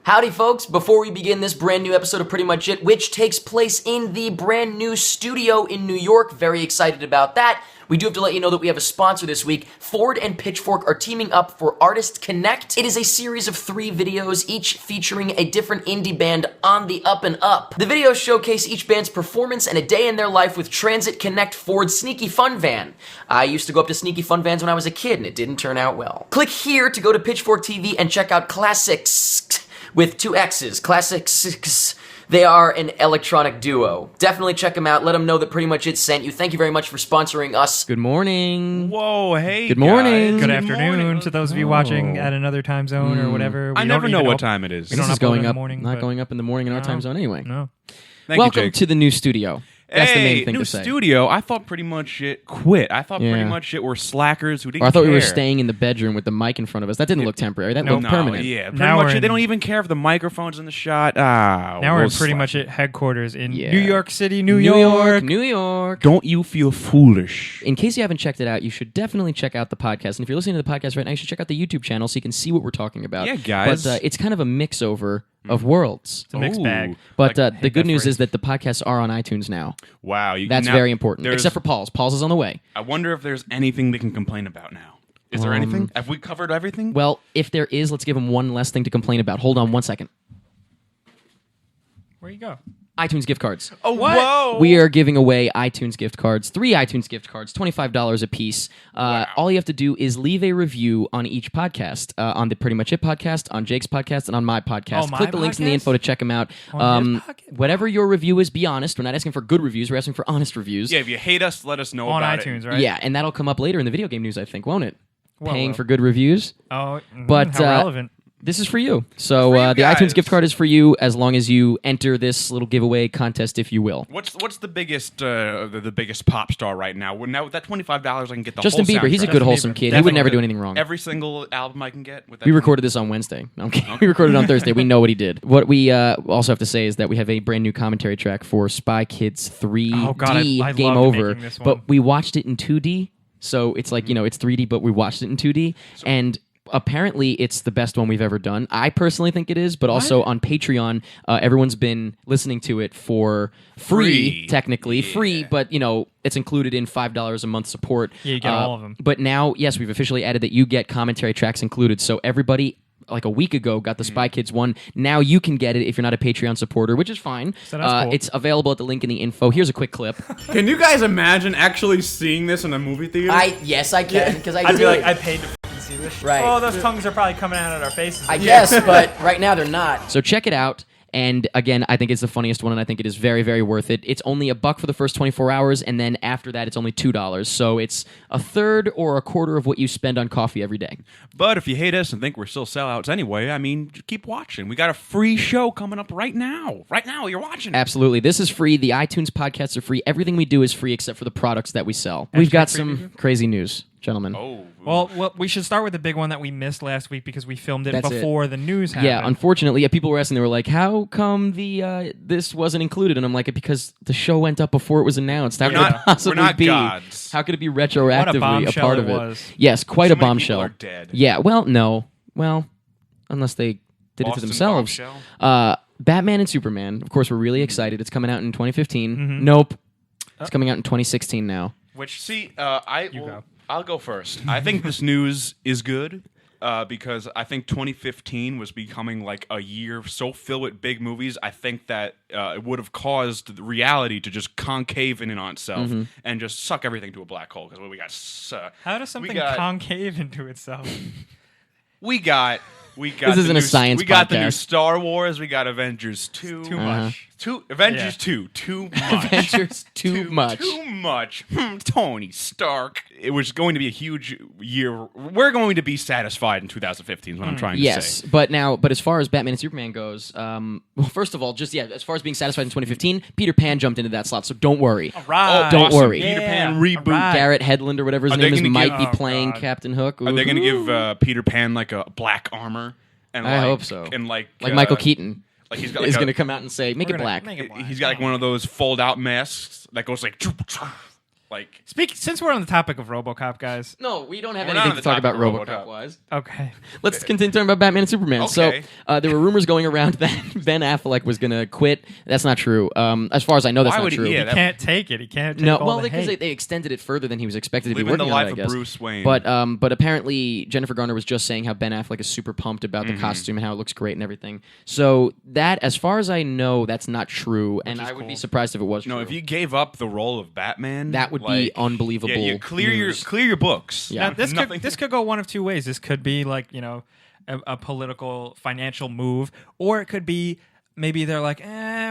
Howdy, folks. Before we begin this brand new episode of Pretty Much It, which takes place in the brand new studio in New York, very excited about that. We do have to let you know that we have a sponsor this week. Ford and Pitchfork are teaming up for Artist Connect. It is a series of 3 videos, each featuring a different indie band on the up and up. The videos showcase each band's performance and a day in their life with Transit Connect Ford's Sneaky Fun Van. I used to go up to Sneaky Fun Vans when I was a kid, and it didn't turn out well. Click here to go to Pitchfork TV and check out Classics with 2 X's. Classics. They are an electronic duo. Definitely check them out. Let them know that Pretty Much It sent you. Thank you very much for sponsoring us. Good morning. Whoa, hey, Good morning. guys. Good afternoon to those of you watching at another time zone or whatever. I never know what time it is. We This don't is upload going in the up, morning, not but- going up in the morning in our time zone anyway. No. Thank Welcome you, Jake. to the new studio. That's the main thing new to say. studio. I thought Pretty Much It quit. I thought Pretty Yeah. Much It were slackers who didn't Or I thought we were care. staying in the bedroom with the mic in front of us. That didn't look temporary. That looked No, permanent. yeah, Pretty Now Much we're It. They in- don't even care if the microphone's in the shot. Now we're we'll in Pretty slack. Much It headquarters in Yeah. New York City, New New York. New York. Don't you feel foolish? In case you haven't checked it out, you should definitely check out the podcast. And if you're listening to the podcast right now, you should check out the YouTube channel so you can see what we're talking about. Yeah, guys. But it's kind of a mix-over of worlds. It's a mixed Ooh. bag. But I the hate good that news phrase. is that the podcasts are on iTunes now. Wow, That's very important. Except for Paul's. Paul's is on the way. I wonder if there's anything they can complain about now. Is there anything? Have we covered everything? Well, if there is, let's give him one less thing to complain about. Hold on 1 second. Where you go? iTunes gift cards. oh, what? whoa! We are giving away iTunes gift cards, 3 iTunes gift cards, $25 a piece. All you have to do is leave a review on each podcast, on the Pretty Much It podcast, on Jake's podcast, and on my podcast. Oh, my Click the links in the podcast? info to check them out. On his podcast? Whatever your review is, be honest. We're not asking for good reviews. We're asking for honest reviews. Yeah, if you hate us, let us know On about iTunes, it. right? Yeah, and that'll come up later in the video game news, I think, won't it? Paying well. for good reviews. Oh, But, how relevant. This is for you. So For you the guys. iTunes gift card is for you as long as you enter this little giveaway contest, if you will. What's the biggest the biggest pop star right now? Well, now with that $25, I can get the Justin whole Bieber, he's a soundtrack. good, Justin wholesome Bieber. kid. He would Definitely. never do anything wrong. Every single album I can get with that. We recorded this on Wednesday. Okay. We recorded it on Thursday. We know what he did. What we also have to say is that we have a brand new commentary track for Spy Kids 3D Oh, God, I Game loved Over. making this one. But we watched it in 2D. So it's like, it's 3D, but we watched it in 2D. And apparently it's the best one we've ever done. I personally think it is, but also on Patreon, everyone's been listening to it for free, technically. Yeah. Free, but, it's included in $5 a month support. Yeah, you get all of them. But now, yes, we've officially added that you get commentary tracks included. So everybody, like a week ago, got the Spy Kids one. Now you can get it if you're not a Patreon supporter, which is fine. So that's cool. It's available at the link in the info. Here's a quick clip. Can you guys imagine actually seeing this in a movie theater? Yes, I can, because I I'd did. be like, I paid to f***ing see this. Right. Oh, those tongues are probably coming out at our faces. I guess, but right now they're not. So check it out. And again, I think it's the funniest one, and I think it is very, very worth it. It's only $1 for the first 24 hours, and then after that, it's only $2. So it's a third or a quarter of what you spend on coffee every day. But if you hate us and think we're still sellouts anyway, I mean, just keep watching. We got a free show coming up right now. Right now, you're watching it. Absolutely. This is free. The iTunes podcasts are free. Everything we do is free except for the products that we sell. We've got some crazy news, gentlemen. Oh. Well, we should start with the big one that we missed last week because we filmed it That's it. before the news happened. Yeah, unfortunately, people were asking. They were like, "How come this wasn't included?" And I'm like, "Because the show went up before it was announced. How We're could not- it possibly we're not be? gods. How could it be retroactively a bombshell part it of it?" was. Yes, quite So a many bombshell. people are dead. Yeah. Well, no. Well, unless they did it Boston to themselves. bombshell? Batman and Superman. Of course, we're really excited. It's coming out in 2015. Mm-hmm. Nope. It's coming out in 2016 now. Which See, go. I'll go first. I think this news is good because I think 2015 was becoming like a year so filled with big movies. I think that it would have caused reality to just concave in on itself and just suck everything to a black hole. Because we got how does something got- concave into itself? we got This isn't a science We got the new podcast. Star Wars. We got Avengers 2. Too much. Avengers Yeah. 2. Too much. Avengers too much. Too much. Tony Stark. It was going to be a huge year. We're going to be satisfied in 2015 is what I'm trying to Yes, say. but as far as Batman and Superman goes, well, first of all, as far as being satisfied in 2015, Peter Pan jumped into that slot, so don't worry. Right. Don't Awesome. worry. Peter Pan Yeah, reboot. alright. Garrett Hedlund or whatever his Are they name is gonna might give- be playing God. Captain Hook. Are they going to Ooh. give Peter Pan like a black armor? And I like, hope so. And like Michael Keaton Like he's got is like going to come out and say, "Make it black." Make it black. He's got like one of those fold out masks that goes like Like, Since we're on the topic of RoboCop, guys. No, we don't have We're not anything on to the talk about topic of RoboCop RoboCop. wise. Okay. Let's continue talking about Batman and Superman. Okay. So there were rumors going around that Ben Affleck was going to quit. That's not true. As far as I know, that's Why not would he- true. yeah, He that- can't take it. He can't take No, all well, the because hate. they extended it further than he was expected to be Living the working on life it, I of guess. Bruce Wayne. But apparently Jennifer Garner was just saying how Ben Affleck is super pumped about the costume and how it looks great and everything. So that, as far as I know, that's not true, and I would be surprised if it was true. no, if you gave up the role of Batman, That would be unbelievable Yeah, you clear news. your books. Yeah. Now, this Nothing- could go one of two ways. This could be like, a political financial move, or it could be maybe they're like,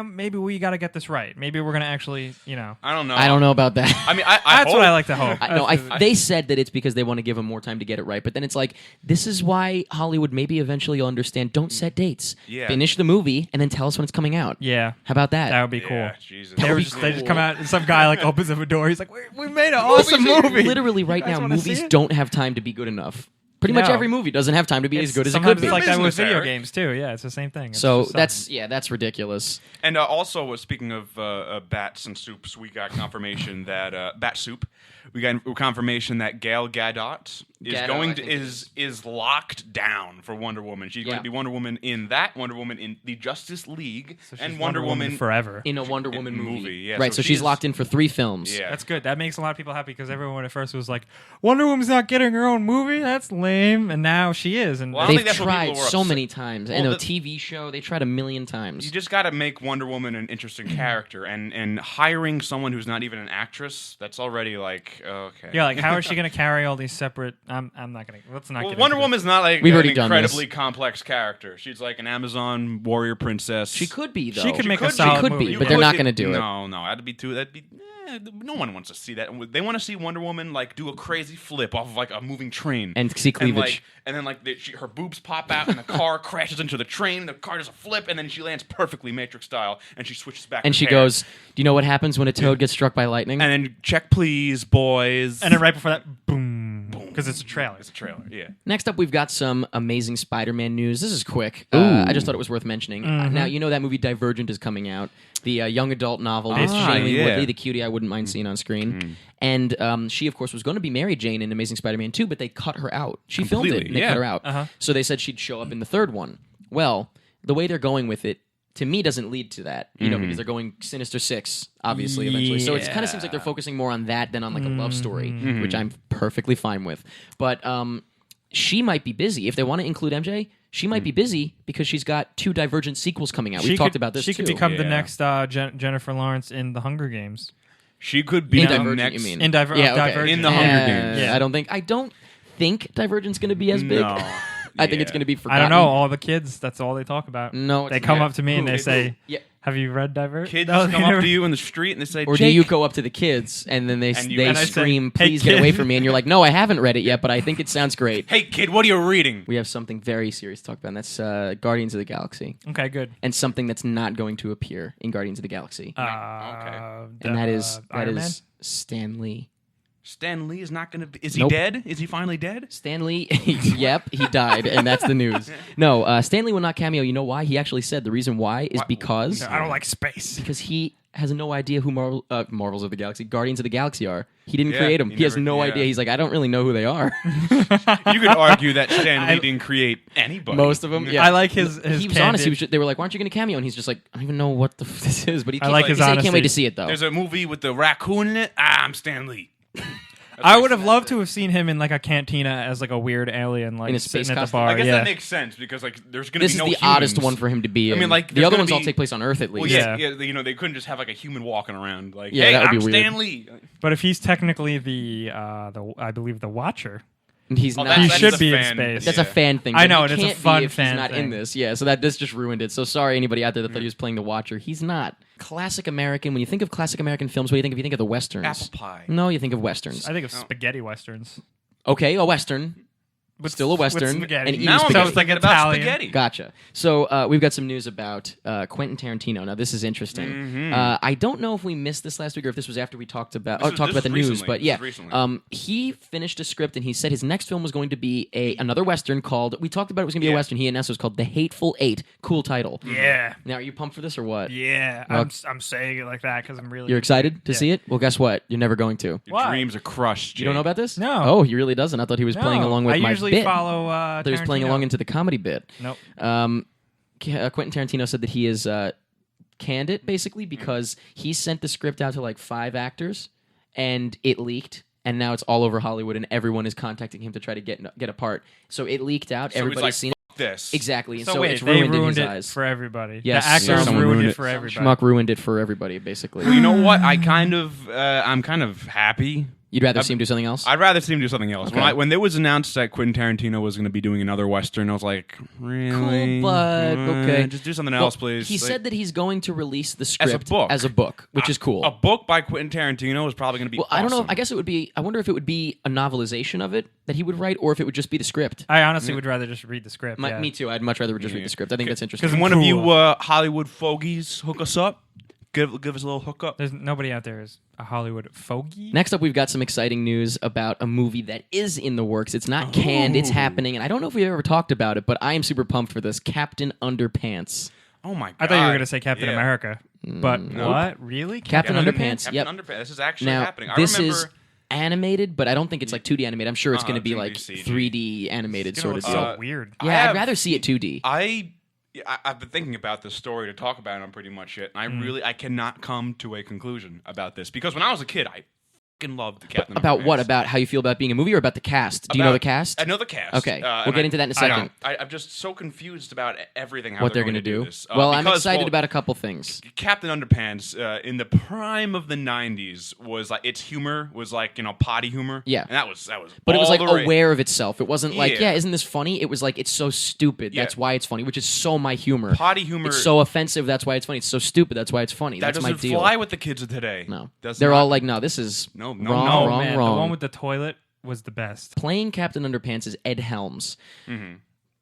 maybe we got to get this right. Maybe we're gonna actually, I don't know. I don't know about that. I mean, I That's hope. what I like to hope. They said that it's because they want to give him more time to get it right, but then it's like, this is why Hollywood maybe eventually you'll understand. Don't set dates. Yeah. Finish the movie and then tell us when it's coming out. Yeah, How about that? that would be cool. Yeah, Jesus. They just come out and some guy like opens up a door. He's like, we made an awesome movie. Literally, right You guys now, wanna see movies it? don't have time to be good enough. Pretty much No. every movie doesn't have time to be as good as it Sometimes could be. it's like that with Business, video Eric. games too. Yeah, it's the same thing. It's So just that's ridiculous. And also, speaking of bats and soups, we got confirmation that bat soup. We got confirmation that Gal Gadot is Gadot, going I to think it is locked down for Wonder Woman. She's going Yeah. to be Wonder Woman in that, Wonder Woman in the Justice League, So she's and Wonder Woman. forever. In a Wonder Woman movie. Yeah, right, so so she she's is- locked in for 3 films. Yeah. That's good. That makes a lot of people happy because everyone at first was like, Wonder Woman's not getting her own movie. That's lame. And now she is. And Well, I don't They've think that's what tried people were so upset- many times. Well, and a the- TV show, they tried a million times. You just got to make Wonder Woman an interesting character, and hiring someone who's not even an actress, that's already like okay. yeah, like how is she going to carry all these separate? I'm not going to. Let's not. Well, get Wonder into Woman's not like We've an already done this. incredibly complex character. She's like an Amazon warrior princess. She could be, though. She could make a could be. solid She could movie. be, You but they're could- not going to do it. No, that'd be too. That'd be. No one wants to see that. They want to see Wonder Woman like do a crazy flip off of like a moving train And see cleavage. and then her boobs pop out and the car crashes into the train. The car does a flip and then she lands perfectly Matrix style and she switches back. And her she hair. goes, do you know what happens when a toad gets struck by lightning? And then check please, boys. And then right before that, boom, because it's a trailer. It's a trailer. Yeah. Next up, we've got some amazing Spider-Man news. This is quick. I just thought it was worth mentioning. Now, you know that movie Divergent is coming out. The young adult novel with Shailene yeah. Woodley, the cutie I wouldn't mind seeing on screen. And she, of course, was going to be Mary Jane in Amazing Spider-Man 2, but they cut her out. She filmed it, Completely, and they yeah. cut her out. So they said she'd show up in the third one. Well, the way they're going with it, to me, doesn't lead to that, because they're going Sinister Six, obviously, eventually. So it kind of seems like they're focusing more on that than on like a love story, which I'm perfectly fine with. But she might be busy. If they want to include MJ, she might be busy because she's got 2 Divergent sequels coming out. We've talked about this She too. could become the Yeah. next Jennifer Lawrence in The Hunger Games. She could be in the Divergent, next. you mean? In Divergent. In the Hunger Games. Yeah. I don't think Divergent's going to be as big. No. I think it's Yeah. going to be I forgotten. don't know. All the kids, that's all they talk about. No, They it's come not. up to me and they say, Yeah. have you read Divergent? Kids No, they come never- up to you in the street and they say, Or do Jake, you go up to the kids and then they And I say, scream, "Hey, please get away kid." from me, and you're like, no, I haven't read it yet, but I think it sounds great. hey kid, what are you reading? We have something very serious to talk about, and that's Guardians of the Galaxy, Okay, good. and something that's not going to appear in Guardians of the Galaxy, and that is Iron Man? Stan Lee. Stan Lee is not going to be. Is he Nope. dead? Is he finally dead? Stan Lee, yep, he died, and that's the news. No, Stan Lee will not cameo. You know why? He actually said the reason why is because I don't like space. he has no idea who Marvels of the Galaxy, Guardians of the Galaxy are. He didn't Yeah, create them. he He has never- no yeah. idea. He's like, I don't really know who they are. You could argue that Stan Lee didn't create anybody. Most of them, yeah. I like his He was honest. They were like, "Why aren't you going to cameo?" And he's just like, "I don't even know what the this is." But he I like his he said he can't wait honesty. to see it though. There's a movie with the raccoon in it. I'm Stan Lee. I would have loved to have seen him in like a cantina as like a weird alien, like In a space sitting at the costume. bar. I guess yeah. that makes sense because like there's going to This be is no the humans. oddest one for him to be in. I mean, like, the there's other gonna ones all be- take place on Earth at Well, least. yeah, Yeah. they couldn't just have like a human walking around like, Yeah, hey, that would I'm be weird. Stan Lee. But if he's technically the I believe the Watcher, He's Oh, not. he that's should a be in fan. space. That's Yeah. a fan thing. I but know, he and it's a can't fun be if fan he's not in thing. this. Yeah, so this just ruined it. So sorry, anybody out there that thought he was playing the Watcher. He's not. Classic American. When you think of classic American films, what do you think? If you think of the westerns, Apple pie. No, you think of westerns. I think of spaghetti westerns. Okay, a western. Still a Western. spaghetti. And eating Now I'm spaghetti. just thinking about Italian. spaghetti. Gotcha. So we've got some news about Quentin Tarantino. Now this is interesting. I don't know if we missed this last week or if this was after we talked about This talked about the is news, recently. but This yeah, is recently. he finished a script and he said his next film was going to be another Western called. We talked about it was going to be a Yeah. Western. He announced it was called The Hateful Eight. Cool title. Yeah. Now, are you pumped for this or what? Yeah. Well- I'm saying it like that because I'm really. You're excited to Yeah. see it? Well, guess what? You're never going to. Your Why? dreams are crushed. You don't know about this? No. Oh, he really doesn't. I thought he was playing No, along with I my usually bit. follow. I thought he was playing along into the comedy bit. Nope. Quentin Tarantino said that he is canned it basically because he sent the script out to like 5 actors and it leaked. And now it's all over Hollywood, and everyone is contacting him to try to get a part. So it leaked out. So he's Everybody's like, seen it. "Fuck this." Exactly. And So so wait, it's they ruined in ruined his it eyes. for everybody. Yes. The actors Someone ruined ruined it it. for everybody. Schmuck ruined it for everybody, basically. Well, you know what? I'm kind of happy. You'd rather see him do something else? I'd rather see him do something else. Okay. When it was announced that Quentin Tarantino was going to be doing another Western, I was like, really? Cool, but okay. Just do something Well, else, please. He Like, said that he's going to release the script book. as a book, which is cool. A book by Quentin Tarantino is probably going to be Well, awesome. I don't know. I guess it would be. I wonder if it would be a novelization of it that he would write, or if it would just be the script. I honestly would rather just read the script. yeah. Me too. I'd much rather just read the script. I think that's interesting. Can one of you Cool. Hollywood fogies hook us up? Give us a little hookup. There's nobody out there is a Hollywood fogey. Next up, we've got some exciting news about a movie that is in the works. It's not canned, it's happening, and I don't know if we've ever talked about it, but I am super pumped for this. Captain Underpants. Oh my god! I thought you were going to say Captain Yeah. America. But Nope. what? Really? Captain Underpants. Captain Yep. Underpants. This is actually Now, happening. I this remember. is animated, but I don't think it's like 2D animated. I'm sure it's going to be it's gonna like be CG. 3D animated It's sort gonna of look deal. so weird. I Yeah, have- I'd rather see it 2D. I've been thinking about this story to talk about it on pretty much it, and I cannot come to a conclusion about this because when I was a kid, I fucking loved the Captain. About what? Underpants. About how you feel about being a movie or about the cast? Do you know the cast? I know the cast. Okay, we'll and get into that in a I second. I'm just so confused about everything. How What they're going going to do? this. Well, I'm Because, excited well, about a couple things. Captain Underpants in the prime of the '90s was like its humor was like potty humor. Yeah. and that was. But it was all like the rage. aware of itself. It wasn't like, Yeah. yeah, isn't this funny? It was like, it's so stupid. Yeah. That's why it's funny, which is so my humor. Potty humor. It's so offensive. That's why it's funny. It's so stupid. That's why it's funny. that That's my doesn't deal. fly with the kids of today. No, Does they're not. all like, no, this is No, wrong, no. Oh, wrong, man, wrong. the one with the toilet was the best. Playing Captain Underpants is Ed Helms.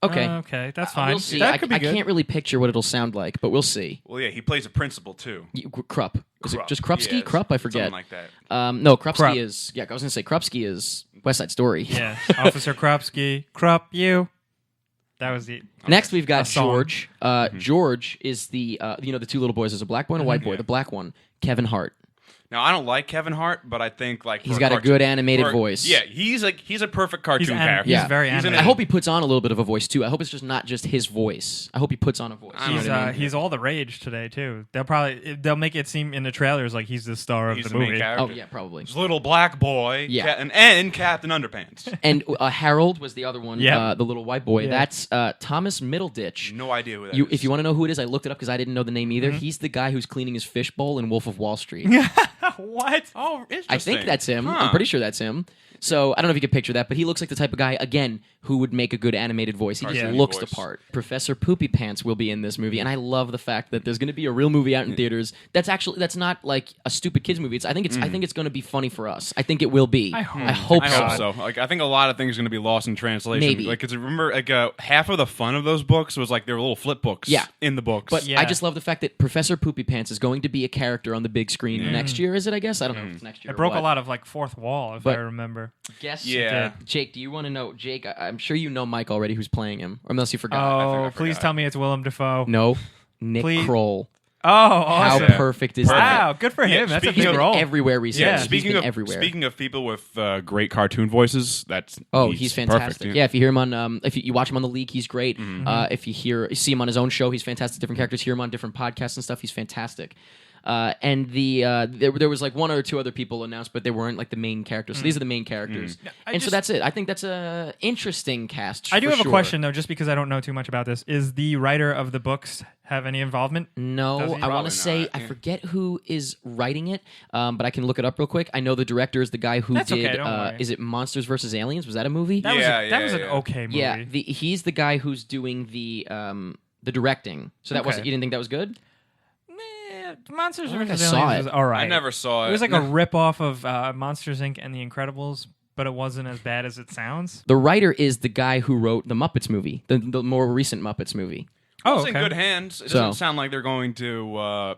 Okay, Okay, that's fine. we'll see. That I could be good. can't really picture what it'll sound like, but we'll see. Well, yeah, he plays a principal too. Krupp. Is it Krupp. just Krupski? Yeah, Krupp? I forget. Something like that. No, Krupski Krupp. is. Yeah, I was gonna say Krupski is West Side Story. Yeah, Officer Kropsky, Krupp, you. That was the. Next, we've got A song. George. George is the the two little boys. There's a black boy and a white boy. Yeah. The black one, Kevin Hart. Now, I don't like Kevin Hart, but I think like He's for got a cartoon- good animated for- voice. Yeah, he's a perfect cartoon character. Yeah. He's very He's animated. I hope he puts on a little bit of a voice too. I hope it's just not just his voice. I hope he puts on a voice. I don't You know what I mean? He's all the rage today too. They'll make it seem in the trailers like he's the star He's of the the main movie. character. Oh yeah, probably. This little black boy. Yeah. and Captain Underpants. And Harold was the other one. Yep. The little white boy. Yeah. That's Thomas Middleditch. No idea who that is. If you want to know who it is, I looked it up because I didn't know the name either. Mm-hmm. He's the guy who's cleaning his fishbowl in Wolf of Wall Street. What? Oh, interesting. I think that's him. Huh. I'm pretty sure that's him. So I don't know if you could picture that, but he looks like the type of guy, again, who would make a good animated voice. He just Cartoony looks voice. the part. Professor Poopy Pants will be in this movie, and I love the fact that there's going to be a real movie out in theaters. That's not like a stupid kids movie. I think it's going to be funny for us. I think it will be. I hope. I hope I so. hope so. Like, I think a lot of things are going to be lost in translation. Maybe. Like, 'cause remember, like half of the fun of those books was like there were little flip books. Yeah. In the books. But Yeah. I just love the fact that Professor Poopy Pants is going to be a character on the big screen next year. Is it? I guess I don't know if it's next year. It broke or what. a lot of like fourth wall, if But- I remember. Guess. Yeah. Jake, do you want to know? Jake, I'm sure you know Mike already, who's playing him, or unless you forgot. Oh, I please forgot. tell me it's Willem Dafoe. No, Nick Please. Kroll. Oh, How awesome. perfect is that? Wow, good for him. Yeah, That's a speaking big of role. Everywhere recently. Yeah. He's Speaking been of everywhere. speaking of people with great cartoon voices, He's fantastic. Perfect, Yeah, if you hear him on, if you watch him on the League, he's great. If you see him on his own show, he's fantastic. Different characters, hear him on different podcasts and stuff. He's fantastic. And there was like one or two other people announced, but they weren't like the main characters. So these are the main characters, and so that's it. I think that's a interesting cast. I do for have sure. a question though, just because I don't know too much about this. Is the writer of the books have any involvement? No, Does he? I want Probably to say not, I yeah. forget who is writing it, but I can look it up real quick. I know the director is the guy who That's okay, did. don't worry. Is it Monsters vs Aliens? Was that a movie? That was an yeah. okay movie. Yeah, he's the guy who's doing the directing. So that Okay. wasn't. You didn't think that was good? Monsters I think vs. I saw Aliens it. was all right. I never saw it. It was like a rip off of Monsters Inc. and The Incredibles, but it wasn't as bad as it sounds. The writer is the guy who wrote the Muppets movie, the more recent Muppets movie. It's in good hands. It doesn't So- sound like they're going to.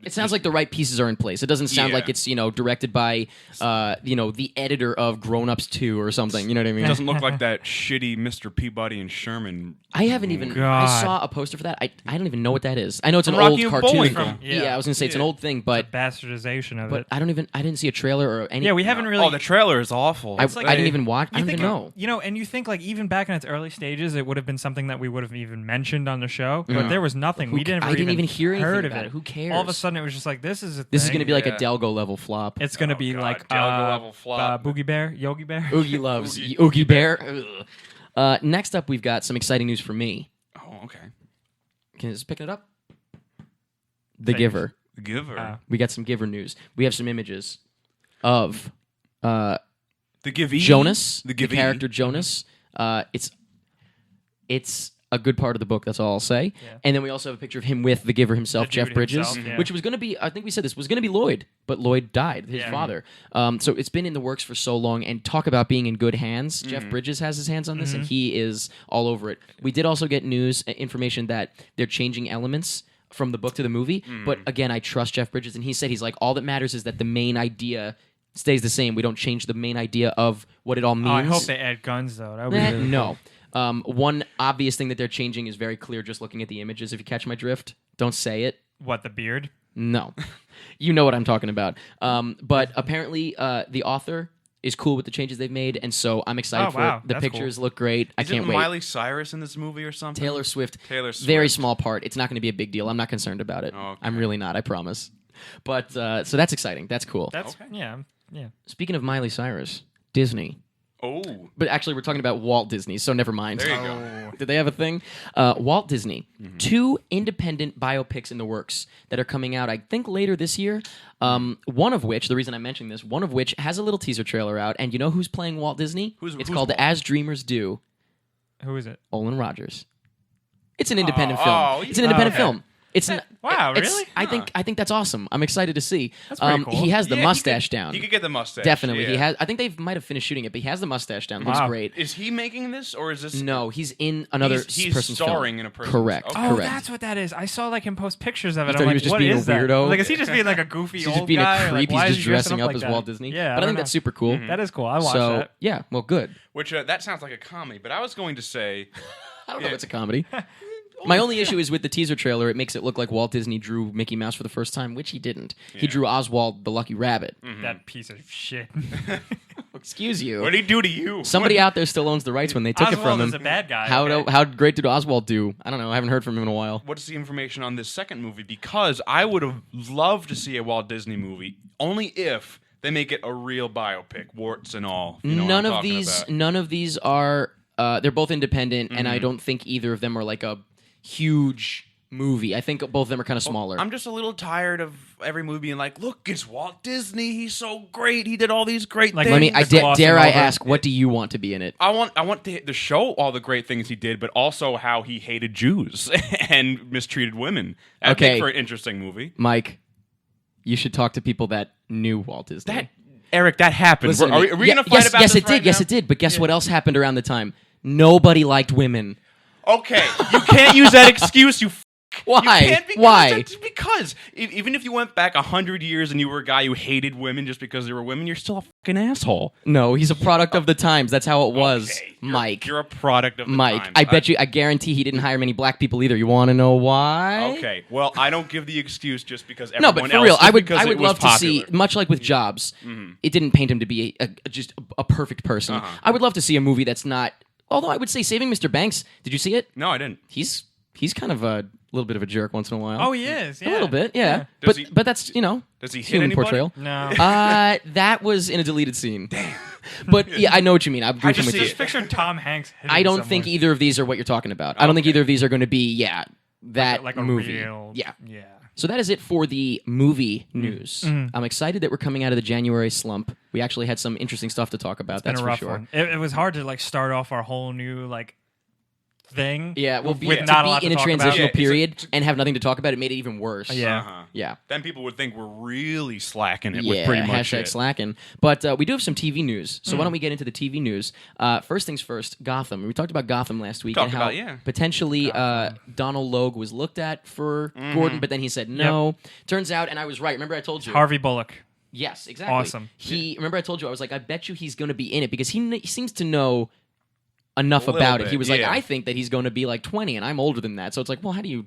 It sounds like the right pieces are in place. It doesn't sound Yeah. like it's directed by the editor of Grown Ups 2 or something. You know what I mean? It doesn't look like that shitty Mr. Peabody and Sherman. I haven't even. I God. saw a poster for that. I don't even know what that is. I know it's an From old Rocky and cartoon. Bullwinkle. Yeah, I was gonna say it's an old thing, but Bastardization of it. I didn't see a trailer or anything. Yeah, we haven't really. Oh, the trailer is awful. I didn't even watch. I don't even know. And you think like even back in its early stages, it would have been something that we would have even mentioned on the show, but there was nothing. We didn't. I didn't even hear anything heard of about it. it. Who cares? All of a sudden, it was just like this is a. This is thing. gonna be like Yeah. a Delgo level flop. It's gonna be God, like Delgo level flop. Boogie Bear, Yogi Bear. Oogie loves Oogie- Oogie Bear. Ugh. Next up, we've got some exciting news for me. Oh, okay. Can you just pick it up? The Thanks. Giver. The Giver. We got some Giver news. We have some images of The Givee. Jonas, The the Givee. character Jonas. It's a good part of the book. That's all I'll say. Yeah. And then we also have a picture of him with the Giver himself, The Jeff dude Bridges, himself, yeah. which was going to be. I think we said this was going to be Lloyd, but Lloyd died. His Yeah. father. So it's been in the works for so long. And talk about being in good hands. Jeff Bridges has his hands on this, and he is all over it. We did also get information that they're changing elements from the book to the movie. But again, I trust Jeff Bridges, and he said he's like, all that matters is that the main idea stays the same. We don't change the main idea of what it all means. Oh, I hope they add guns though. That would be Eh, really no. One obvious thing that they're changing is very clear just looking at the images. If you catch my drift, don't say it. What, the beard? No. You know what I'm talking about. But apparently, the author is cool with the changes they've made, and so I'm excited Oh, for wow. it. The That's pictures look great. I Isn't can't wait. Miley Cyrus in this movie or something? Taylor Swift. Taylor Swift. Very small part. It's not going to be a big deal. I'm not concerned about it. Okay. I'm really not. I promise. But so that's exciting. That's cool. That's yeah. Speaking of Miley Cyrus, Disney. Oh. But actually, we're talking about Walt Disney, so never mind. There you go. Did they have a thing? Walt Disney. 2 independent biopics in the works that are coming out, I think, later this year. One of which, the reason I'm mentioning this, one of which has a little teaser trailer out. And you know who's playing Walt Disney? It's who's called Walt? As Dreamers Do. Who is it? Olin Rogers. It's an independent Oh, film. It's an independent okay. film. It's Wow, it's- really? I think that's awesome. I'm excited to see. That's pretty cool. He has the Yeah, mustache he could, down. He could get the mustache. Definitely. yeah. He has. I think they might have finished shooting it, but he has the mustache down. Looks Wow. great. Is he making this, or is this? No, he's in another He's person's starring film. in a person's- Correct. Okay. Oh, Correct. that's what that is. I saw like him post pictures of it. You I'm thought he like, was just what being a is that? weirdo? I was like, is he just being like a goofy He's old just being guy? a Like, creep. why He's is just he dressing up like as that? Walt Disney. Yeah, but I think don't that's know. super cool. That is cool. I watched So that. yeah, well, good. Which that sounds like a comedy, but I was going to say, I don't know if it's a comedy. My only issue is with the teaser trailer. It makes it look like Walt Disney drew Mickey Mouse for the first time, which he didn't. He drew Oswald the Lucky Rabbit. That piece of shit. Excuse you. what did he do to you? Somebody out there still owns the rights when they took it Oswald from him. is a bad guy. How okay? how great did Oswald do? I don't know. I haven't heard from him in a while. What's the information on this second movie? Because I would have loved to see a Walt Disney movie, only if they make it a real biopic, warts and all. You know what none I'm of talking these about. none of these are they're both independent, and I don't think either of them are like a huge movie. I think both of them are kind of smaller. I'm just a little tired of every movie being like, look, it's Walt Disney. He's so great. He did all these great Like, things. Let me. Just glossing Dare I over. ask, what do you want to be in it? I want to show all the great things he did, but also how he hated Jews and mistreated women. I Okay. think for an interesting movie. Mike, you should talk to people that knew Walt Disney. Eric, that happened. Listen, Are we yeah, going to fight yes, about yes, this it did. right Yes, now? it did. But guess what else happened around the time? Nobody liked women. Okay, you can't use that excuse. You Why? You can't because Why? that's because even if you went back 100 years and you were a guy who hated women just because they were women, you're still a fucking asshole. No, he's a product of the times. That's how it was, Okay, Mike. You're a product of the Mike, times. I guarantee he didn't hire many black people either. You want to know why? Okay, well, I don't give the excuse just because No, everyone but for else real, did because I it would was love to see, popular. much like with Jobs, it didn't paint him to be just a perfect person. I would love to see a movie that's not. Although I would say Saving Mr. Banks. Did you see it? No, I didn't. He's kind of a little bit of a jerk once in a while. Oh, he is. a Yeah. little bit, yeah. Does But he- but that's Does he hit human anybody? portrayal. No. That was in a deleted scene. Damn. But yeah, I know what you mean. I'm goofing just with see you. Just picture Tom Hanks. hitting I don't someone. think either of these are what you're talking about. I don't think either of these are going to be that like a movie. real. Yeah. Yeah. So that is it for the movie news. I'm excited that we're coming out of the January slump. We actually had some interesting stuff to talk about. Been That's a for rough sure. one. It was hard to like start off our whole new like thing. Yeah, well, with to not a lot be to in a talk about. transitional Yeah, it's period and have nothing to talk about, it made it even worse. Yeah. Yeah. Then people would think we're really slacking it Yeah, with pretty much hashtag it. slacking. But we do have some TV news, so why don't we get into the TV news? First things first, Gotham. We talked about Gotham last week Talked and how about, yeah. potentially Donald Logue was looked at for Gordon, but then he said no. Turns out, and I was right. Remember I told you? Harvey Bullock. Yes, exactly. Awesome. Remember I told you, I was like, I bet you he's going to be in it because he seems to know enough A little about it. bit, He was like, yeah. I think that he's going to be like 20 and I'm older than that. So it's like, well, how do you...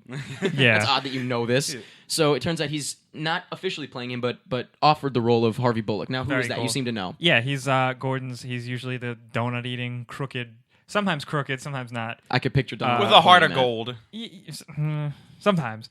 Yeah. That's odd that you know this. So it turns out he's not officially playing him, but offered the role of Harvey Bullock. Now, who Very is that? cool. You seem to know. Yeah, he's Gordon's. He's usually the donut-eating, crooked. Sometimes crooked, sometimes not. I could picture Donald With Logue a heart playing of that. gold. Sometimes.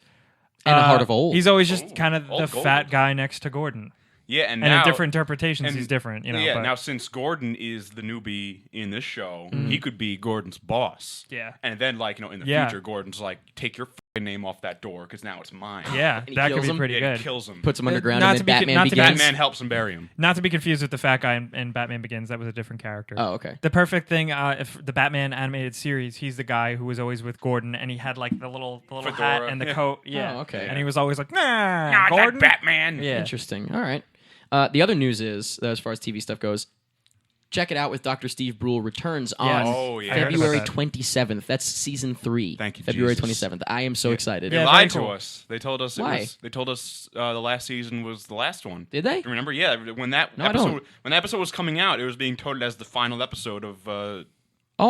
And a heart of old. He's always just kind of old the gold. fat guy next to Gordon. Yeah, and And now, in different interpretations, and- he's different. You know. yeah, but, now since Gordon is the newbie in this show, he could be Gordon's boss. Yeah. And then, like, in the Yeah. future, Gordon's like, take your f***ing name off that door because now it's mine. yeah, And he that could kills be him? pretty Yeah, good. he kills him. Puts him underground not and to then be- Batman not to be- begins. Batman helps him bury him. Not to be confused with the fat guy in Batman Begins. That was a different character. Oh, okay. The perfect thing, if the Batman animated series, he's the guy who was always with Gordon, and he had like the little hat Fedora. and the Yeah. coat. Yeah. Oh, okay. And he was always like, nah, Not Gordon. that Batman. Yeah. Interesting. All right. The other news is, as far as TV stuff goes, check it out with Dr. Steve Brule returns on Yes. Oh, yeah. I heard February about that. 27th. That's season 3. Thank you, February Jesus. 27th. I am so excited. They Yeah, lied very to cool. us. They told us Why? They told us the last season was the last one. Did they? Remember? Yeah. When that No, I episode don't. when that episode was coming out, it was being touted as the final episode of. Oh,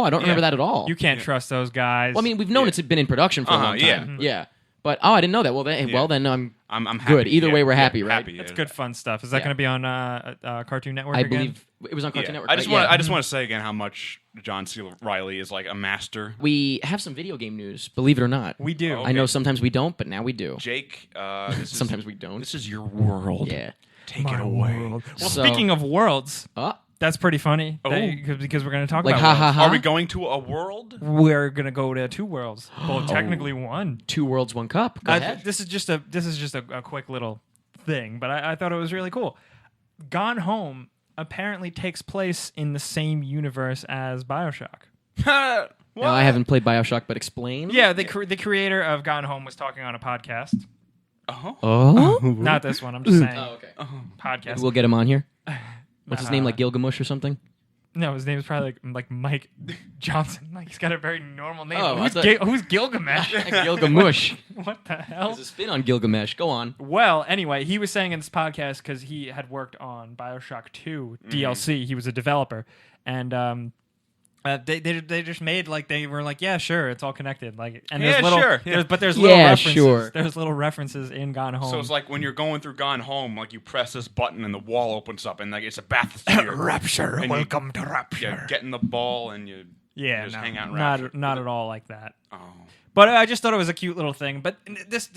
I don't remember that at all. You can't trust those guys. Well, I mean, we've known it's been in production for a long yeah. time. Yeah. But I didn't know that. Well, then I'm I'm happy. good. Either way, we're Yeah, happy, right? happy, that's yeah. good fun stuff. Is that Yeah. going to be on Cartoon Network I again? believe it was on Cartoon Yeah. Network. I just right? want Yeah. I just want to say again how much John C. Reilly is like a master. We have some video game news, believe it or not. We do. I know sometimes we don't, but now we do. Jake, Sometimes we don't. This is your world. Yeah. Take it away. Well, So- speaking of worlds, that's pretty funny. Oh. Because we're going to talk Like, about ha ha worlds. ha. Are we going to a world? We're going to go to 2 worlds. Well, technically 1. 2 worlds, 1 cup. Go ahead. This is just a quick little thing, but I thought it was really cool. Gone Home apparently takes place in the same universe as BioShock. Now, I haven't played BioShock, but explain. Yeah, the creator of Gone Home was talking on a podcast. Oh? Not this one. I'm just saying Oh, okay. podcast. We'll get him on here. What's his name? Like Gilgamesh or something? No, his name is probably like Mike Johnson. Like he's got a very normal name. Oh, I who's, thought- who's Gilgamesh? Gilgamesh. What the hell? There's a spin on Gilgamesh. Go on. Well, anyway, he was saying in this podcast because he had worked on BioShock 2 DLC. He was a developer, and they just made like they were like, yeah, sure, it's all connected. Like, and Yeah, there's little, sure, yeah. there's little Yeah, references. sure. There's little references in Gone Home. So it's like when you're going through Gone Home, like you press this button and the wall opens up and like it's a bathysphere. Rapture, And you- welcome to Rapture. You get in the ball and you Yeah, just no, hang out in Rapture. not at all like that. Oh. But I just thought it was a cute little thing. But this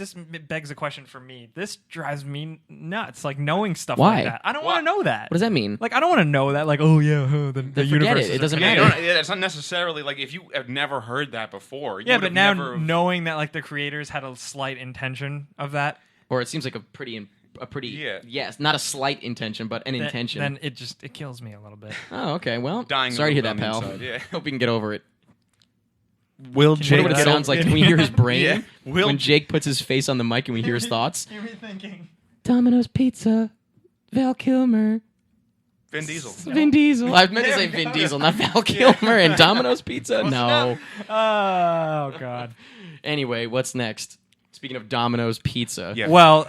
begs a question for me. This drives me nuts. Like knowing stuff Why? like that. I don't want to know that. What does that mean? Like I don't want to know that. Like oh yeah, the Then forget universe. it. It doesn't Yeah, matter. it's not necessarily like if you have never heard that before. You Yeah, would but have now never- knowing that like the creators had a slight intention of that, Or it seems like a pretty Yeah. yes, not a slight intention, but an intention. then it kills me a little bit. Oh, okay. Well, Dying sorry to hear a that, little pal. on the inside, yeah. Hope we can get over it. Will What it sounds like? Can we hear his brain Yeah. Will- when Jake puts his face on the mic and we hear his thoughts? You're thinking. Domino's Pizza, Val Kilmer, Vin Diesel? Vin Diesel. I meant to say Vin Diesel, not Val Kilmer, and Domino's Pizza. No. Oh god. Anyway, what's next? Speaking of Domino's Pizza. Yeah. Well,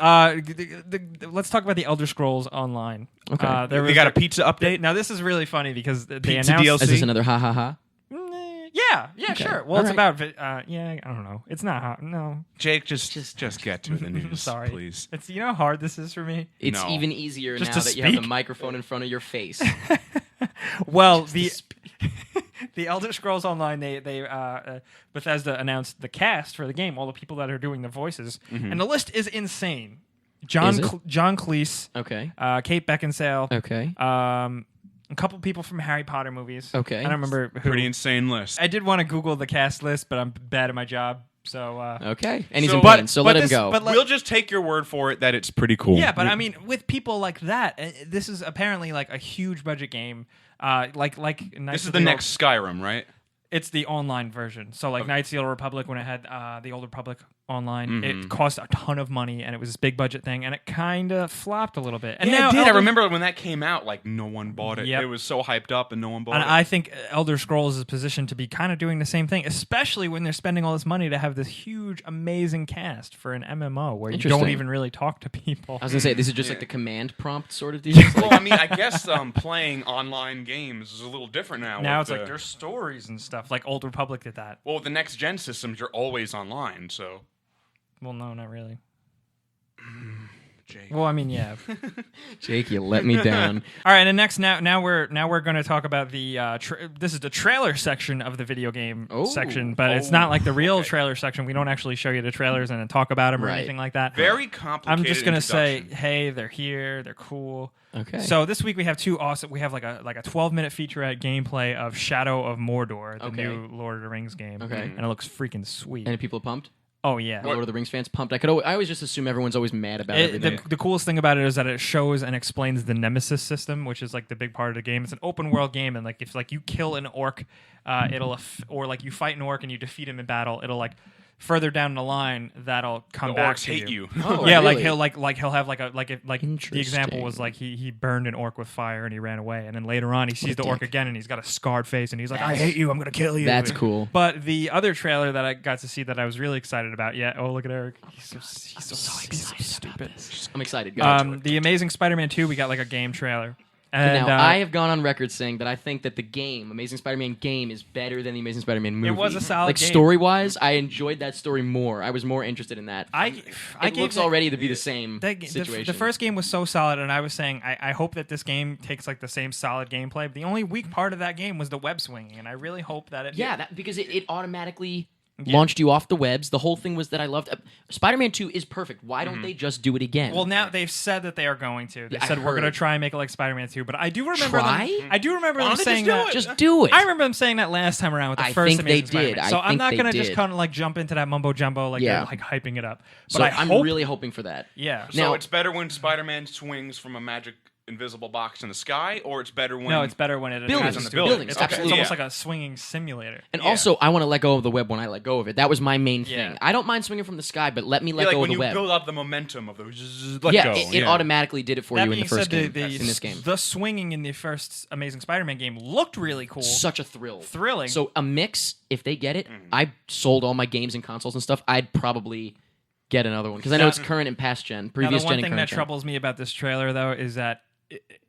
let's talk about the Elder Scrolls Online. Okay. They got a pizza update. Now this is really funny because they Pizza announced. DLC? Is this another ha ha ha? Yeah, Okay. sure. Well, All it's right. about. Yeah, I don't know. It's not hot. No, Jake, just get to the news, sorry. please. It's you know how hard this is for me. It's No. even easier Just now to that you have the speak? microphone in front of your face. Well, the Elder Scrolls Online, Bethesda announced the cast for the game, all the people that are doing the voices, and the list is insane. Is it? John Cleese, Okay. Kate Beckinsale, Okay. a couple people from Harry Potter movies. Okay. I don't remember who. Pretty insane list. I did want to Google the cast list, but I'm bad at my job, so. Okay. And he's So- in pain, so but let him this- go. but like- We'll just take your word for it that it's pretty cool. Yeah, but I mean, with people like that, this is apparently like a huge budget game. Like This is the next Skyrim, right? It's the online version. So like Knights of the Old Republic, when it had the Old Republic online, it cost a ton of money, and it was this big budget thing, and it kind of flopped a little bit. And now it did. I Elder- remember when that came out, like no one bought it. Yep. It was so hyped up, and no one bought And it. I think Elder Scrolls is positioned to be kind of doing the same thing, especially when they're spending all this money to have this huge, amazing cast for an MMO where you don't Interesting. even really talk to people. I was gonna say this is just like the command prompt sort of deal. Well, I mean, I guess playing online games is a little different now. Now with it's like there's stories and stuff. Like Old Republic did that. well, with the next gen systems, you're always online. So, Well, no, not really. Jake. Well, I mean, yeah. Jake, you let me down. All right, and next now we're going to talk about the this is the trailer section of the video game section, but it's not like the real trailer section. We don't actually show you the trailers and then talk about them or Right. anything like that. Very complicated. I'm just gonna say, introduction. hey, they're here, they're cool. Okay. So this week we have two awesome. We have like a 12-minute featurette gameplay of Shadow of Mordor, the Okay. new Lord of the Rings game, Okay. and it looks freaking sweet. Any people pumped? Oh yeah. Lord of the Rings fans pumped. I always just assume everyone's always mad about everything. The coolest thing about it is that it shows and explains the Nemesis system, which is like the big part of the game. It's an open world game, and like if like you kill an orc, or like you fight an orc and you defeat him in battle, it'll like further down the line that'll come The back orcs to hate you. Oh, yeah, really? like he'll have like the example was Interesting. like he burned an orc with fire and he ran away, and then later on he sees the orc dick. again and he's got a scarred face and he's like, I hate you, I'm gonna kill you. That's cool. But the other trailer that I got to see that I was really excited about, oh look at Eric, he's so stupid. I'm excited. Go ahead. The Amazing Spider-Man 2, we got like a game trailer. And Now, I have gone on record saying that I think that the game, Amazing Spider-Man game, is better than the Amazing Spider-Man movie. was a solid like game. story-wise, I enjoyed that story more. I was more interested in that. I it gave looks that- already to be the same that, situation. the first game was so solid, and I was saying I hope that this game takes like the same solid gameplay. But the only weak part of that game was the web swinging, and I really hope that it. because it automatically launched you off the webs. The whole thing was that I loved. Spider-Man 2 is perfect. Why don't they just do it again? Well, now they've said that they are going to. They Yeah, I said we're going to heard. try and make it like Spider-Man 2, but I do remember Try? them. I do remember Why them don't they saying just do that. it? just do it. I remember them saying that last time around with the I first think they Amazing did. Spider-Man. I So I'm think not they going to just did. kind of like jump into that mumbo jumbo like Yeah. they're like hyping it up. But So I I'm hope, really hoping for that. yeah. So Now- it's better when Spider-Man swings from a magic invisible box in the sky, or it's better when No, it's better when it Buildings, attaches in the to it. buildings. It's, Okay. it's almost Yeah. like a swinging simulator. And Yeah. also, I want to let go of the web when I let go of it. That was my main thing. Yeah. I don't mind swinging from the sky, but let me let like go when of you the web. build up the momentum of those. Let yeah, go. it automatically did it for That you in being the first said, game. In this game, the swinging in the first Amazing Spider-Man game looked really cool. such a thrill, Thrilling. So a mix, if they get it, I sold all my games and consoles and stuff. I'd probably get another one because I know Now- it's current and past gen, Now, previous the one gen and thing that current gen. troubles me about this trailer, though, is that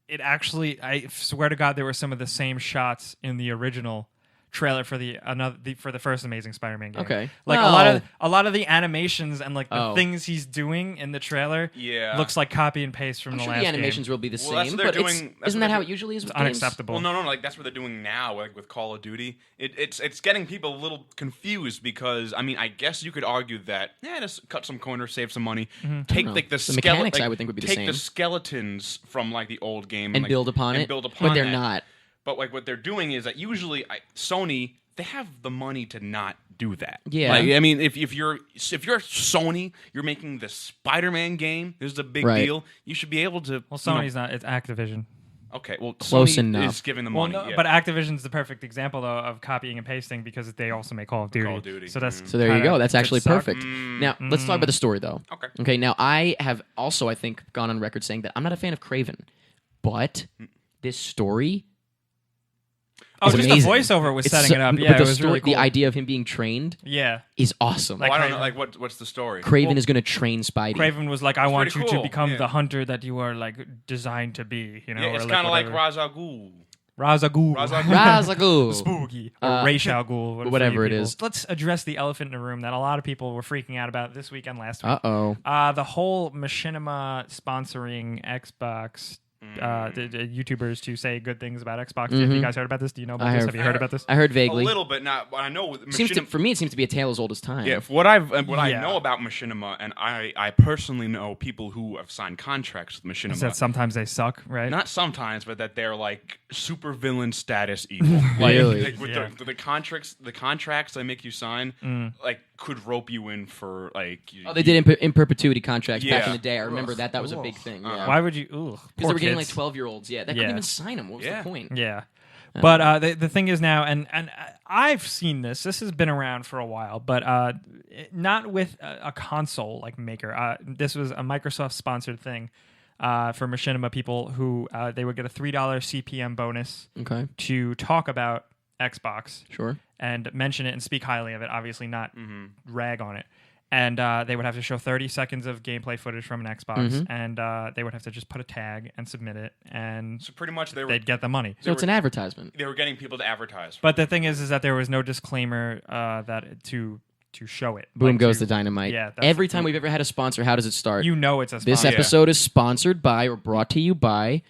it actually, I swear to God, there were some of the same shots in the original trailer for the first Amazing Spider-Man game. Okay. like Well- a lot of the animations and like the Oh. things he's doing in the trailer, Yeah. looks like copy and paste from I'm the sure last the animations game. will be the Well, that's same, what they're but it's- doing- that's isn't what that how they're it usually is? It's With games? unacceptable. Well, no, like that's what they're doing now, like with Call of Duty. It's getting people a little confused because I mean, I guess you could argue that just cut some corners, save some money, take like the mechanics I would think would be the take same. the skeletons from like the old game And like, build upon and it, build upon but they're that. not. But like what they're doing is that usually Sony they have the money to not do that. Yeah. Like, I mean, if you're Sony, you're making the Spider-Man game. This is a big Right. deal. You should be able to. Well, Sony's not; it's Activision. Okay, well, Close Sony enough. is giving the Well, money. no, yeah. but Activision's the perfect example though of copying and pasting because they also make Call of Duty. Call of Duty. So that's So there you kinda go. That's could actually suck. perfect. Now let's talk about the story, though. Okay. Okay. Now I have also, I think, gone on record saying that I'm not a fan of Craven, but this story. Oh, is just amazing. the voiceover was It's setting so- it up. but Yeah, the it was story, really cool. the idea of him being trained Yeah, is awesome. Well, I don't know. Craven. Like, what's the story? Craven is going to train Spidey. Craven was like, "I want pretty you to cool, become yeah. the hunter that you are like designed to be." You know, Yeah, or it's kind of like whatever. Ra's al Ghul. Ra's al Ghul. Ra's al Ghul. Ra's al Ghul. Spooky or Ra's al Ghul, for whatever you it people. is. Let's address the elephant in the room that a lot of people were freaking out about this week and last week. Uh-oh. The whole machinima sponsoring Xbox. The YouTubers to say good things about Xbox. Have you guys heard about this? Do you know about this? Have you heard about this? I heard A vaguely. little bit. Not. I know. With For me, it seems to be a tale as old as time. Yeah, for what I Yeah. know about Machinima, and I personally know people who have signed contracts with Machinima. That sometimes they suck, right? Not sometimes, but that they're like super villain status evil. Really? Like with Yeah. the contracts they make you sign, like could rope you in for like. Oh, they did in perpetuity contracts back Yeah. in the day. I remember that. That was a big thing. Yeah. Why would you? Ugh, Because poor they were getting like kids. 12-year-olds. Yeah, they Yeah. couldn't even sign them. What was Yeah. the point? Yeah. But the thing is now, and I've seen this. This has been around for a while, but not with a console like maker. This was a Microsoft sponsored thing for Machinima people who they would get a $3 CPM bonus to talk about Xbox. Sure. And mention it and speak highly of it. Obviously, not rag on it. And they would have to show 30 seconds of gameplay footage from an Xbox, and they would have to just put a tag and submit it, and So pretty much they'd get the money. So it's an advertisement. They were getting people to advertise. But the thing is that there was no disclaimer that to show it. Boom Like, goes the dynamite. Yeah, that's Every time we've ever had a sponsor, how does it start? you know it's a sponsor. This episode is sponsored by or brought to you by.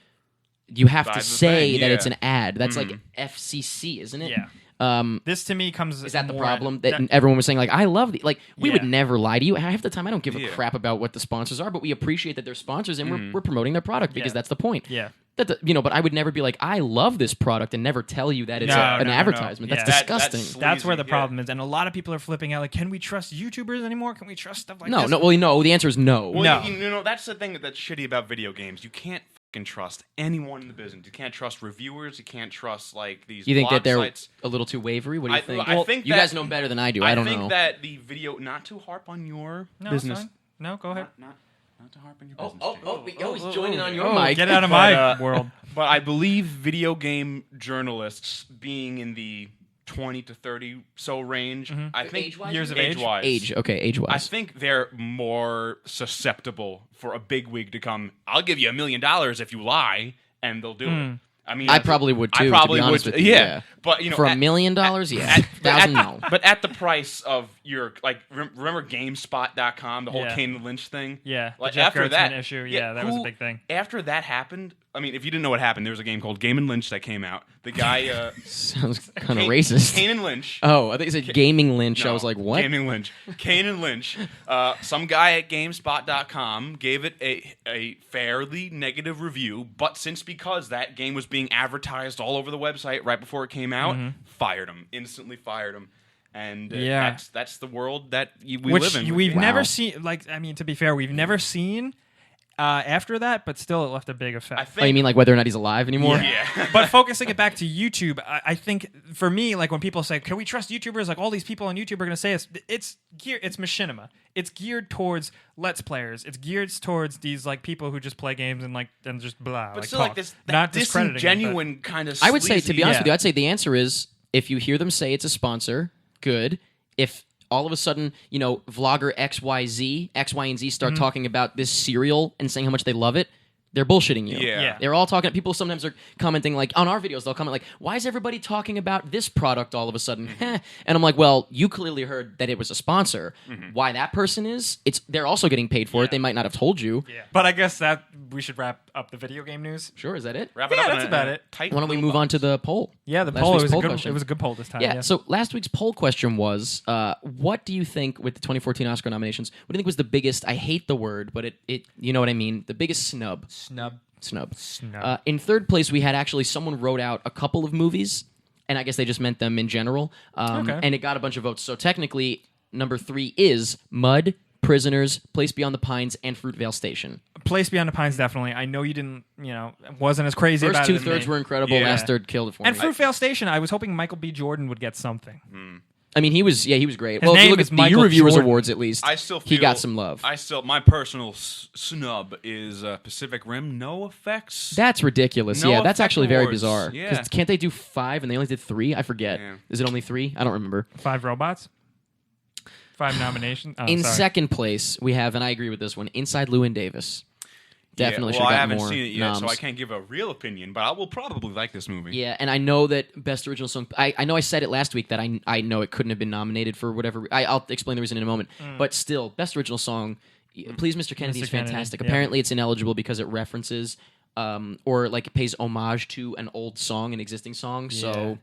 You have By to the say thing, that yeah. it's an ad. That's like FCC, isn't it? Yeah. This to me comes. Is that the more- problem? That everyone was saying, like, I love the. Like, we would Yeah. never lie to you. Half the time, I don't give a Yeah. crap about what the sponsors are, but we appreciate that they're sponsors and we're promoting their product because Yeah. that's the point. Yeah. But I would never be like, I love this product and never tell you that it's No, an no, no. advertisement. Yeah. That's disgusting. That's where the Yeah. problem is, and a lot of people are flipping out. Like, can we trust YouTubers anymore? Can we trust stuff like no, this? no. Well, no. The answer is no. Well, No. you know, that's the thing that's shitty about video games. You can't fucking trust anyone in the business. You can't trust reviewers. You can't trust like these. You think blog that they're sites. a little too wavery? What do you think? I think you that- guys know better than I do. I don't think know. that the video, not to harp on your No, business. It's fine. No, go ahead. Not to harp on your business. He's joining on your Oh, mic. get out of my world. But I believe video game journalists being in the 20 to 30 so range, I think Age-wise? Years of age? age-wise. Age, okay, I age-wise. think they're more susceptible for a bigwig to come. I'll give you $1 million if you lie, and they'll do it. I mean, I probably would too. I probably to be honest would. with you. Yeah, but you know, for at- $1 million, yeah. $1,000, no. But at the price of your remember GameSpot.com, the whole Yeah. Kane Lynch thing. Yeah, the like Jeff after Gertzman that issue. Yeah, that was a who- big thing. After that happened, I mean, if you didn't know what happened, there was a game called Game and Lynch that came out. The guy, Sounds kind of Kane- racist. Kane and Lynch. Oh, I think you said gaming Lynch. I No, was like, what? Gaming Lynch. Kane and Lynch. Some guy at GameSpot.com gave it a fairly negative review, but because that game was being advertised all over the website right before it came out, fired him. Instantly fired him. And Yeah. that's the world that we Which live in. we've Wow. never seen. Like, I mean, to be fair, we've never seen after that, but still, it left a big effect. I think, Oh, you mean like whether or not he's alive anymore? yeah. But focusing it back to YouTube, I think for me, like when people say, "Can we trust YouTubers?" Like all these people on YouTube are going to say it's machinima. It's geared towards Let's Players. It's geared towards these like people who just play games and just blah. But like, still, talk. like this Not discrediting them, disingenuine kind of. I would say, to be honest Yeah. with you, I'd say the answer is if you hear them say it's a sponsor, good. If all of a sudden, vlogger XY and Z start talking about this cereal and saying how much they love it, they're bullshitting you. Yeah. They're all talking. People sometimes are commenting like on our videos. They'll comment like, "Why is everybody talking about this product all of a sudden?" And I'm like, "Well, you clearly heard that it was a sponsor. Why that person is? They're also getting paid for it. They might not have told you. Yeah. But I guess that we should wrap up the video game news. Sure, is that it? Wrap it Yeah, up in that's a- about in a it. tight Why don't we little move on box. to the poll? Yeah, the Last poll week's was a poll good. question. It was a good poll this time. Yeah, so last week's poll question was, what do you think with the 2014 Oscar nominations? What do you think was the biggest? I hate the word, but it you know what I mean. The biggest snub. snub. In third place, we had actually someone wrote out a couple of movies, and I guess they just meant them in general. Okay. And it got a bunch of votes. So technically, number 3 is Mud, Prisoners, Place Beyond the Pines, and Fruitvale Station. Place Beyond the Pines, definitely. I know you didn't, wasn't as crazy First about two it. as thirds me. were incredible. Yeah. Last third killed it for And me. Fruitvale Station, I was hoping Michael B. Jordan would get something. I mean, he was great. His Well, if you name look is at the Michael Reviewers Jordan. Awards, at least, I still he feel got some love. My personal snub is Pacific Rim. No effects. That's ridiculous. No Yeah, that's effect actually very awards. bizarre. Yeah. Because can't they do 5 and they only did 3? I forget. Yeah. Is it only 3? I don't remember. 5 robots? 5 nominations? Oh, In sorry. second place, we have, and I agree with this one, Inside Llewyn Davis. Definitely Yeah, should well, I have haven't more seen it yet, so noms. I can't give a real opinion. But I will probably like this movie. Yeah, and I know that Best Original Song. I know I said it last week that I know it couldn't have been nominated for whatever. I'll explain the reason in a moment. But still, Best Original Song. Please, Mr. Kennedy Mr. is Kennedy, fantastic. yeah. Apparently, it's ineligible because it references or like it pays homage to an old song, an existing song. So,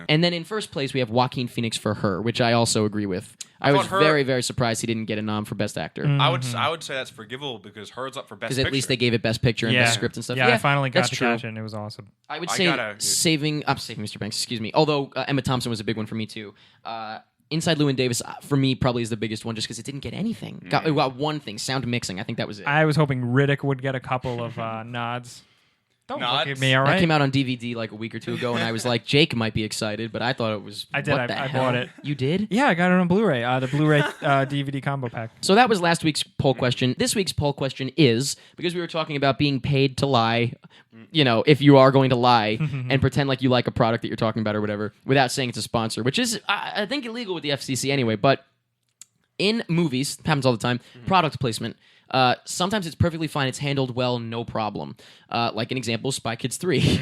and then in first place we have Joaquin Phoenix for Her, which I also agree with. I was thought Her- very, very surprised he didn't get a nom for Best Actor. I would say that's forgivable because Herd's up for best. Because at least Picture. they gave it Best Picture and Yeah. Best Script and stuff. Yeah, I finally got that's to true. catch it, and it was awesome. I would I say gotta- saving Mr. Banks, excuse me. Although Emma Thompson was a big one for me too. Inside Llewyn Davis, for me, probably is the biggest one just because it didn't get anything. It got one thing, sound mixing. I think that was it. I was hoping Riddick would get a couple of nods. Don't No, look it's- at me, all That right? came out on DVD like a week or two ago, and I was like, Jake might be excited, but I thought it was. I did. What the I hell? bought it. You did? Yeah, I got it on Blu-ray. The Blu-ray DVD combo pack. So that was last week's poll question. This week's poll question is, because we were talking about being paid to lie, if you are going to lie and pretend like you like a product that you're talking about or whatever, without saying it's a sponsor, which is, I think, illegal with the FCC anyway, but in movies, it happens all the time, product placement. Sometimes it's perfectly fine. It's handled well, no problem. Like an example, Spy Kids 3.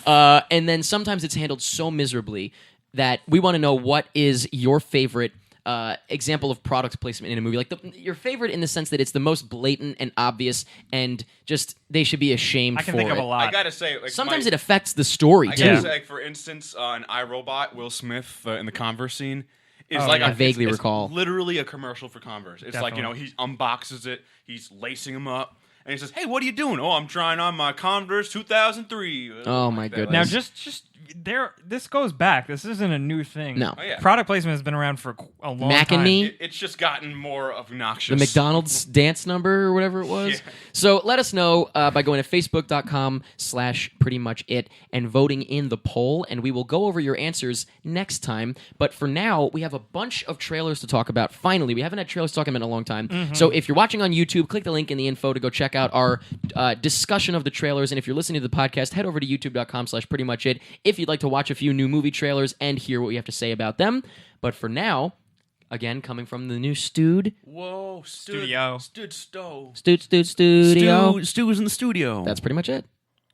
And then sometimes it's handled so miserably that we want to know what is your favorite example of product placement in a movie. Like your favorite in the sense that it's the most blatant and obvious and just they should be ashamed I can for think of it. a lot. I gotta say, like, Sometimes it affects the story, I too. gotta say, like, for instance, in iRobot, Will Smith in the Converse scene is like I vaguely it's recall. literally a commercial for Converse. It's like, he unboxes it, he's lacing them up, and he says, "Hey, what are you doing?" "Oh, I'm trying on my Converse 2003." Oh, my Like that. goodness. Now, just there. This goes back. This isn't a new thing. No. Oh, yeah. Product placement has been around for a long Mac time. and Me? It's just gotten more obnoxious. The McDonald's dance number or whatever it was. Yeah. So let us know by going to facebook.com/prettymuchit and voting in the poll, and we will go over your answers next time. But for now, we have a bunch of trailers to talk about. Finally, we haven't had trailers to talk about in a long time. So if you're watching on YouTube, click the link in the info to go check out our discussion of the trailers. And if you're listening to the podcast, head over to youtube.com/prettymuchit if you'd like to watch a few new movie trailers and hear what we have to say about them. But for now, again, coming from the new Studio. Whoa, Studio. Stood Stowe. Studio. Stu's in the studio. That's pretty much it.